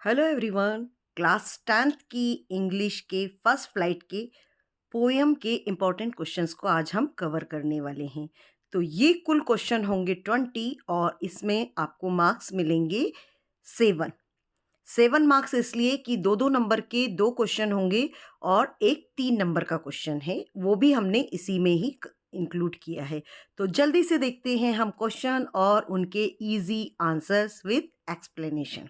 Hello everyone. Class 10th की English के first flight के पोएम के इम्पोर्टेंट क्वेश्चंस को आज हम कवर करने वाले हैं। तो ये कुल क्वेश्चन होंगे 20 और इसमें आपको मार्क्स मिलेंगे 7। 7 मार्क्स इसलिए कि दो दो नंबर के दो क्वेश्चन होंगे और एक 3 नंबर का क्वेश्चन है, वो भी हमने इसी में ही इंक्लूड किया है। तो जल्दी से देखते हैं हम क्वेश्चन और उनके इजी आंसर्स विद एक्सप्लेनेशन।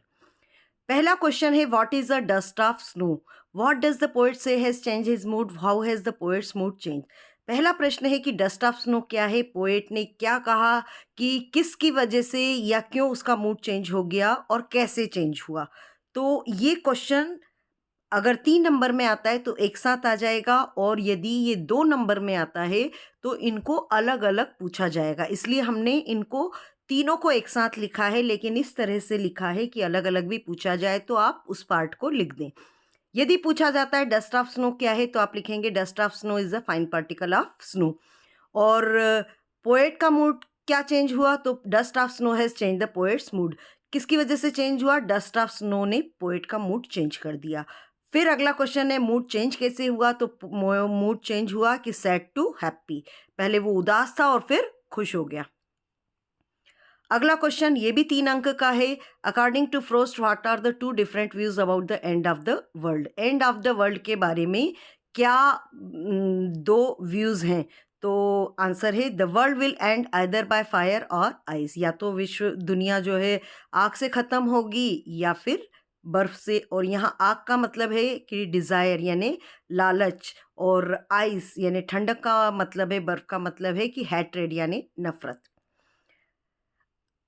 पहला क्वेश्चन है, what is a dust of snow? What does the poet say has change his mood? How has the poet's mood change? पहला प्रश्न है कि डस्ट ऑफ स्नो क्या है, पोएट ने क्या कहा कि किसकी वजह से या क्यों उसका मूड चेंज हो गया और कैसे चेंज हुआ। तो ये क्वेश्चन अगर 3 नंबर में आता है तो एक साथ आ जाएगा, और यदि ये 2 नंबर में आता है तो इनको अलग-अलग पूछा जाएगा। इसलिए हमने इनको तीनों को एक साथ लिखा है, लेकिन इस तरह से लिखा है कि अलग-अलग भी पूछा जाए तो आप उस पार्ट को लिख दें। यदि पूछा जाता है डस्ट ऑफ स्नो क्या है, तो आप लिखेंगे dust of snow is a fine particle of snow. और पोएट का मूड क्या चेंज हुआ, तो dust of snow has change the poet's mood. किसकी वजह से चेंज हुआ? डस्ट ऑफ स्नो ने पोएट का मूड चेंज कर दिया। फिर अगला क्वेश्चन है, मूड चेंज कैसे हुआ? तो मूड चेंज हुआ कि सैड टू हैप्पी। पहले वो उदास था और फिर खुश हो गया। अगला क्वेश्चन ये भी 3 अंक का है। According to Frost what are the two different views about the end of the world? End of the world के बारे में क्या दो व्यूज हैं? तो आंसर है the world will and either by fire और आइस। या तो विश्व दुनिया जो है आग से खत्म होगी या फिर बर्फ से। और यहाँ आग का मतलब है कि डिजायर यानी लालच, और आइस यानी ठंडक का मतलब है, बर्फ का मतलब है कि हैट्रेड यानी नफरत।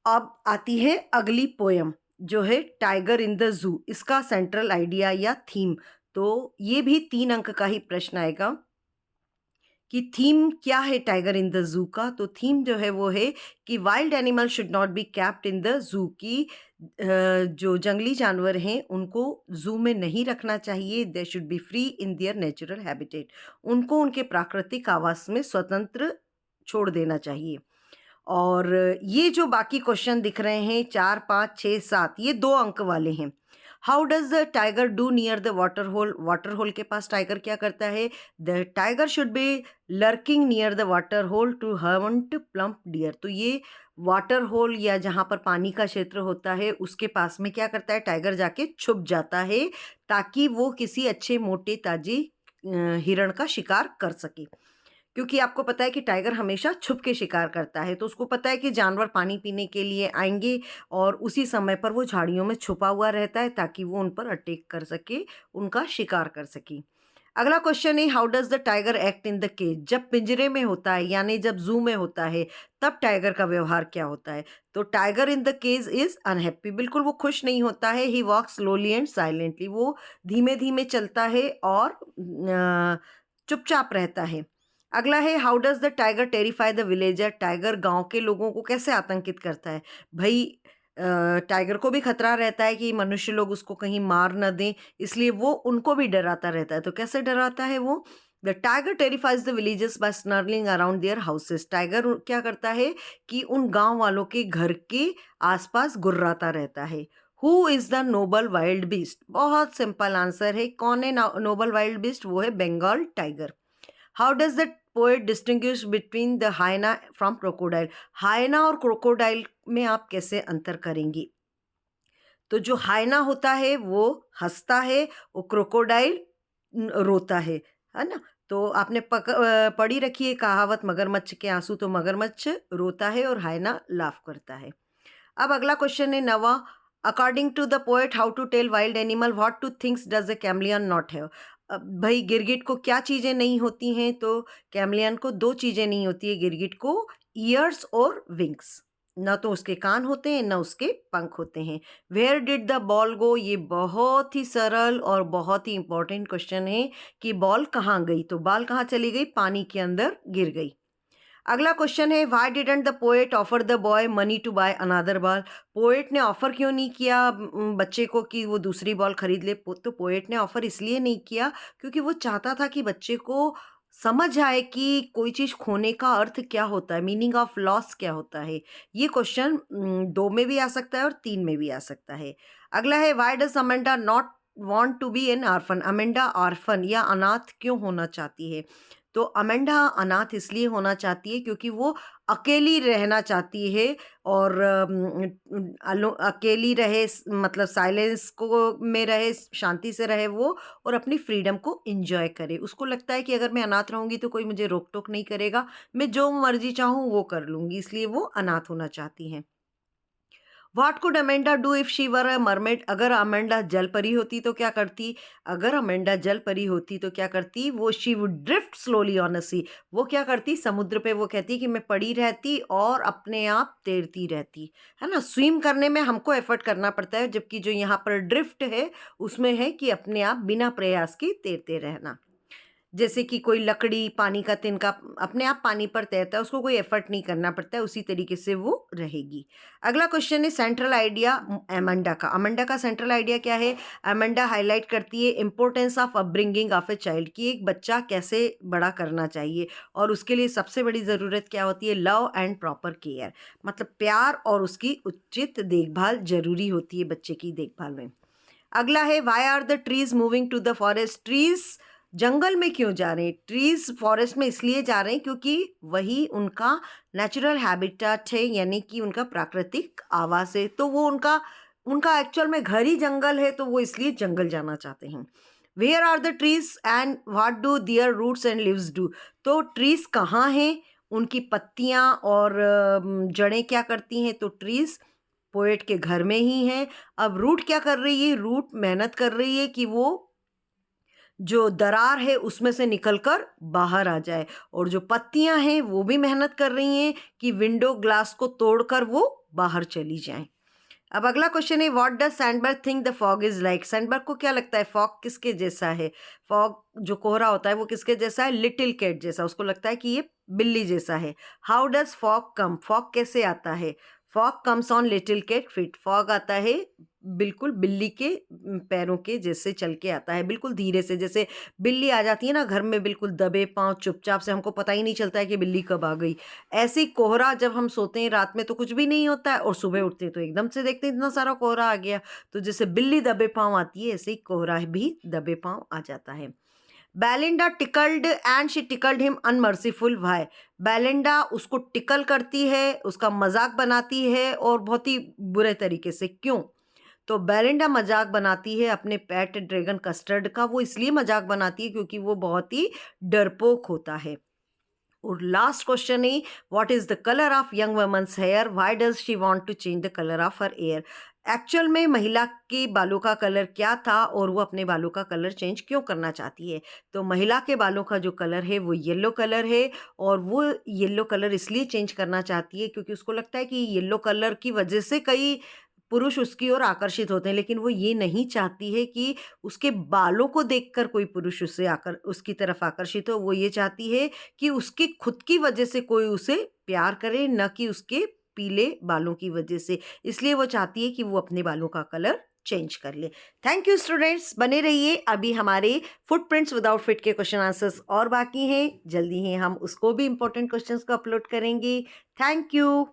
अब आती है अगली पोयम जो है टाइगर इन द जू। इसका सेंट्रल आइडिया या थीम, तो ये भी 3 अंक का ही प्रश्न आएगा कि थीम क्या है टाइगर इन द जू का। तो थीम जो है वो है कि wild animal should not be kept in the zoo, की जो जंगली जानवर हैं उनको जू में नहीं रखना चाहिए। They should be free in their natural habitat, उनको उनके प्राकृतिक आवास में स्वतंत्र छोड़ देना चाहिए। और ये जो बाकी क्वेश्चन दिख रहे हैं 4, 5, 6, 7, ये 2 अंक वाले हैं। How does the tiger do near the water hole? Water hole के पास टाइगर क्या करता है? The tiger should be lurking near the water hole to hunt plump deer. तो ये वाटर होल या जहाँ पर पानी का क्षेत्र होता है उसके पास में क्या करता है? टाइगर जाके छुप जाता है ताकि वो किसी अच्छे मोटे ताजे हिरण का शिकार कर सके। क्योंकि आपको पता है कि टाइगर हमेशा छुप के शिकार करता है, तो उसको पता है कि जानवर पानी पीने के लिए आएंगे और उसी समय पर वो झाड़ियों में छुपा हुआ रहता है ताकि वो उन पर अटैक कर सके, उनका शिकार कर सके। अगला क्वेश्चन है, how does the tiger act in the cage? जब पिंजरे में होता है यानी जब जू में होता है तब टाइगर का व्यवहार क्या होता है? तो tiger in the cage is unhappy, बिल्कुल वो खुश नहीं होता है। He walk slowly and silently, वो धीमे धीमे चलता है और चुपचाप रहता है। अगला है, how does the tiger terrify the villager? Tiger गांव के लोगों को कैसे आतंकित करता है? भाई टाइगर को भी खतरा रहता है कि मनुष्य लोग उसको कहीं मार न दें, इसलिए वो उनको भी डराता रहता है। तो कैसे डराता है वो? The tiger terrifies the villagers by snarling around their houses. Tiger क्या करता है कि उन गांव वालों के घर के आसपास गुर्राता रहता है। Who is the noble wild beast? बहुत सिंपल आंसर है, कौन है नोबल वाइल्ड बीस्ट? वो है Bengal tiger. How does the poet distinguish between the hyena from crocodile? Hyena और क्रोकोडाइल में आप कैसे अंतर करेंगे? तो जो हाइना होता है वो हंसता है, वो क्रोकोडाइल रोता है ना? तो आपने पढ़ी रखी है कहावत, मगरमच्छ के आंसू, तो मगरमच्छ रोता है और हाइना लाफ करता है। अब अगला क्वेश्चन है 9वां, according to the poet how to tell wild animal what two things does the chameleon not have? भाई गिरगिट को क्या चीज़ें नहीं होती हैं? तो कैमलियन को 2 चीज़ें नहीं होती है गिरगिट को, ईयर्स और विंग्स। ना तो उसके कान होते हैं ना उसके पंख होते हैं। वेयर डिड द बॉल गो? ये बहुत ही सरल और बहुत ही इंपॉर्टेंट क्वेश्चन है कि बॉल कहाँ गई? तो बॉल कहाँ चली गई? पानी के अंदर गिर गई। अगला क्वेश्चन है, why didn't the poet offer the boy money to buy another ball? Poet ने ऑफर क्यों नहीं किया बच्चे को कि वो दूसरी बॉल खरीद ले? तो पोएट ने ऑफर इसलिए नहीं किया क्योंकि वो चाहता था कि बच्चे को समझ आए कि कोई चीज़ खोने का अर्थ क्या होता है, मीनिंग ऑफ लॉस क्या होता है। ये क्वेश्चन 2 में भी आ सकता है और 3 में भी आ सकता है। अगला है why does Amanda not want to be an orphan? Amanda orphan या अनाथ क्यों होना चाहती है? तो अमेंडा अनाथ इसलिए होना चाहती है क्योंकि वो अकेली रहना चाहती है और अकेली रहे, मतलब साइलेंस को में रहे, शांति से रहे वो, और अपनी फ्रीडम को एंजॉय करे। उसको लगता है कि अगर मैं अनाथ रहूँगी तो कोई मुझे रोक टोक नहीं करेगा, मैं जो मर्जी चाहूँ वो कर लूँगी, इसलिए वो अनाथ होना चाहती हैं। What could Amanda do if she were a mermaid? अगर अमेंडा जल परी होती तो क्या करती? अगर अमेंडा जल परी होती तो क्या करती? वो she would drift slowly on a sea. वो क्या करती? समुद्र पे वो कहती कि मैं पड़ी रहती और अपने आप तैरती रहती, है ना? स्विम करने में हमको एफर्ट करना पड़ता है, जबकि जो यहाँ पर ड्रिफ्ट है उसमें है कि अपने आप बिना प्रयास के तैरते रहना। जैसे कि कोई लकड़ी, पानी का तिनका अपने आप पानी पर तैरता है, उसको कोई एफर्ट नहीं करना पड़ता है, उसी तरीके से वो रहेगी। अगला क्वेश्चन है सेंट्रल आइडिया अमेंडा का। अमेंडा का सेंट्रल आइडिया क्या है? अमेंडा हाईलाइट करती है importance of upbringing of a child, कि एक बच्चा कैसे बड़ा करना चाहिए, और उसके लिए सबसे बड़ी ज़रूरत क्या होती है? लव एंड प्रॉपर केयर, मतलब प्यार और उसकी उचित देखभाल ज़रूरी होती है बच्चे की देखभाल में। अगला है why are the trees moving to the forest? Trees जंगल में क्यों जा रहे हैं? ट्रीज फॉरेस्ट में इसलिए जा रहे हैं क्योंकि वही उनका नेचुरल हैबिटेट है, यानी कि उनका प्राकृतिक आवास है। तो वो उनका उनका एक्चुअल में घर ही जंगल है, तो वो इसलिए जंगल जाना चाहते हैं। Where are the trees and what do their roots and leaves do? तो ट्रीज कहाँ हैं, उनकी पत्तियां और जड़ें क्या करती हैं? तो ट्रीज पोएट के घर में ही है। अब रूट क्या कर रही है? रूट मेहनत कर रही है कि वो जो दरार है उसमें से निकलकर बाहर आ जाए, और जो पत्तियां हैं वो भी मेहनत कर रही हैं कि विंडो ग्लास को तोड़कर वो बाहर चली जाएं। अब अगला क्वेश्चन है what does Sandberg think the fog is like? Sandberg को क्या लगता है फॉग किसके जैसा है? फॉग जो कोहरा होता है वो किसके जैसा है? लिटिल कैट जैसा। उसको लगता है कि ये बिल्ली जैसा है। How does fog come? Fog कैसे आता है? Fog comes on little cat feet. Fog आता है बिल्कुल बिल्ली के पैरों के जैसे चल के आता है, बिल्कुल धीरे से। जैसे बिल्ली आ जाती है ना घर में, बिल्कुल दबे पाँव चुपचाप से, हमको पता ही नहीं चलता है कि बिल्ली कब आ गई। ऐसे ही कोहरा, जब हम सोते हैं रात में तो कुछ भी नहीं होता है, और सुबह उठते हैं तो एकदम से देखते हैं इतना सारा कोहरा आ गया। तो जैसे बिल्ली दबे पाँव आती है, ऐसे ही कोहरा भी दबे पाँव आ जाता है। Belinda tickled and she tickled him unmerciful why? Belinda उसको टिकल करती है, उसका मजाक बनाती है, और बहुत ही बुरे तरीके से। क्यों? तो बेलिंडा मजाक बनाती है अपने पेट ड्रैगन कस्टर्ड का। वो इसलिए मजाक बनाती है क्योंकि वो बहुत ही डरपोक होता है। और लास्ट क्वेश्चन है what is the colour of young woman's hair? Why does she want to change the colour of her hair? Actual में महिला के बालों का कलर क्या था, और वो अपने बालों का कलर चेंज क्यों करना चाहती है? तो महिला के बालों का जो कलर है वो येलो कलर है, और वो येलो कलर इसलिए चेंज करना चाहती है क्योंकि उसको लगता है कि येलो कलर की वजह से कई पुरुष उसकी ओर आकर्षित होते हैं, लेकिन वो ये नहीं चाहती है कि उसके बालों को देखकर कोई पुरुष उसकी तरफ आकर्षित हो। वो ये चाहती है कि उसकी खुद की वजह से कोई उसे प्यार करे, न कि उसके पीले बालों की वजह से। इसलिए वो चाहती है कि वो अपने बालों का कलर चेंज कर ले। थैंक यू स्टूडेंट्स, बने रहिए। अभी हमारे फुटप्रिंट्स विदाउट फिट के क्वेश्चन आंसर्स और बाकी हैं, जल्दी ही हम उसको भी इंपॉर्टेंट क्वेश्चंस को अपलोड करेंगे। Thank you.